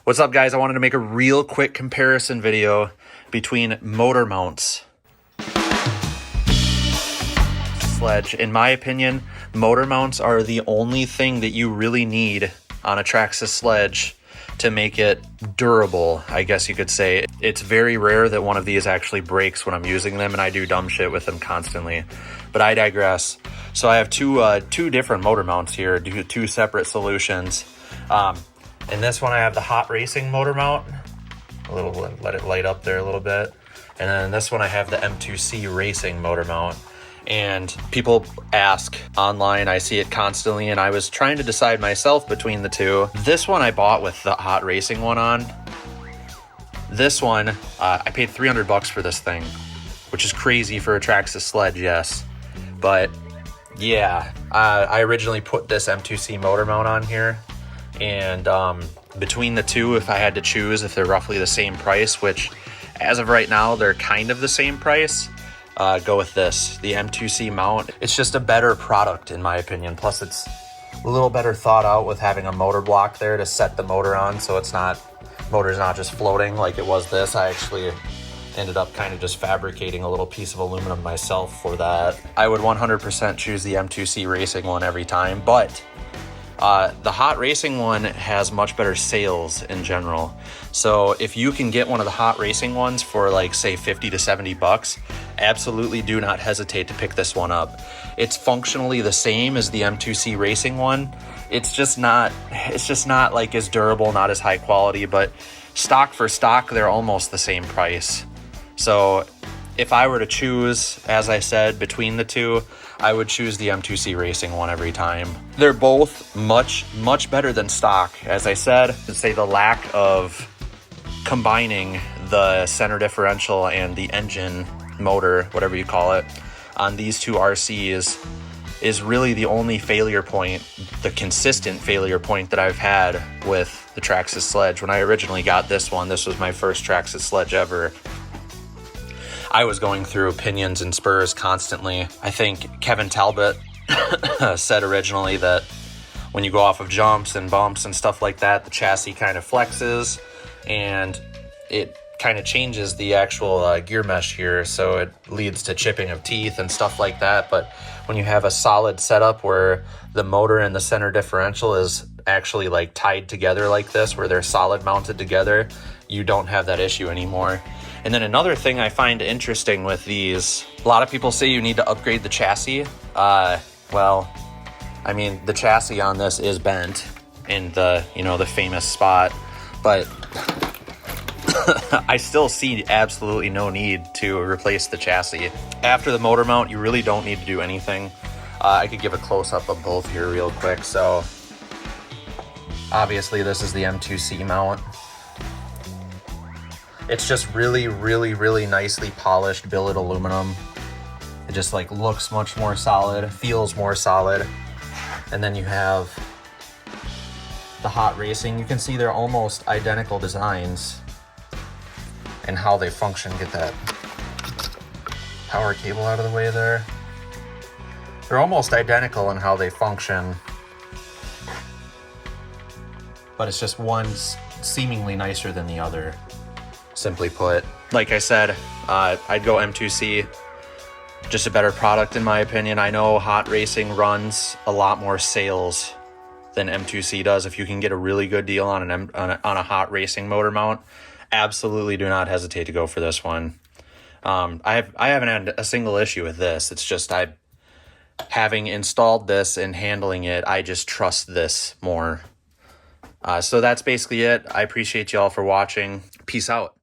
What's up, guys? I wanted to make a real quick comparison video between motor mounts. Sledge. In my opinion, motor mounts are the only thing that you really need on a Traxxas Sledge to make it durable, I guess you could say. It's very rare that one of these actually breaks when I'm using them, and I do dumb shit with them constantly. But I digress. So I have two different motor mounts here, two separate solutions. In this one, I have the hot racing motor mount. Let it light up there a little bit. And then in this one, I have the M2C racing motor mount. And people ask online, I see it constantly, and I was trying to decide myself between the two. This one I bought with the hot racing one on. This one, I paid $300 for this thing, which is crazy for a Traxxas Sledge, yes. But yeah, I originally put this M2C motor mount on here. And between the two, if I had to choose, if they're roughly the same price, which as of right now, they're kind of the same price, go with this, the M2C mount. It's just a better product in my opinion. Plus it's a little better thought out with having a motor block there to set the motor on, so motor's not just floating like it was this. I actually ended up kind of just fabricating a little piece of aluminum myself for that. I would 100% choose the M2C racing one every time, but the hot racing one has much better sales in general. So if you can get one of the hot racing ones for like say 50 to 70 bucks, absolutely do not hesitate to pick this one up. It's functionally the same as the M2C racing one. It's just not like as durable, not as high quality, but stock for stock, they're almost the same price. So if I were to choose, as I said, between the two, I would choose the M2C racing one every time. They're both much better than stock. As I said, I'd say the lack of combining the center differential and the engine motor, whatever you call it, on these two RCs is really the only failure point, the consistent failure point that I've had with the Traxxas Sledge. When I originally got this one, this was my first Traxxas Sledge ever, I was going through pinions and spurs constantly. I think Kevin Talbot said originally that when you go off of jumps and bumps and stuff like that, the chassis kind of flexes and it kind of changes the actual gear mesh here, so it leads to chipping of teeth and stuff like that. But when you have a solid setup where the motor and the center differential is actually like tied together like this, where they're solid mounted together, you don't have that issue anymore. And then another thing I find interesting with these, a lot of people say you need to upgrade the chassis. Well, I mean, the chassis on this is bent in the, the famous spot, but I still see absolutely no need to replace the chassis. After the motor mount, you really don't need to do anything. I could give a close-up of both here real quick. So obviously this is the M2C mount. It's just really nicely polished billet aluminum. It just like looks much more solid, feels more solid. And then you have the hot racing. You can see they're almost identical designs and how they function. Get that power cable out of the way there. They're almost identical in how they function, but it's just one's seemingly nicer than the other. Simply put, like I said, I'd go M2C, just a better product in my opinion. I know hot racing runs a lot more sales than M2C does. If you can get a really good deal on a hot racing motor mount, absolutely do not hesitate to go for this one. I haven't had a single issue with this. It's just having installed this and handling it, I just trust this more. So that's basically it. I appreciate y'all for watching. Peace out.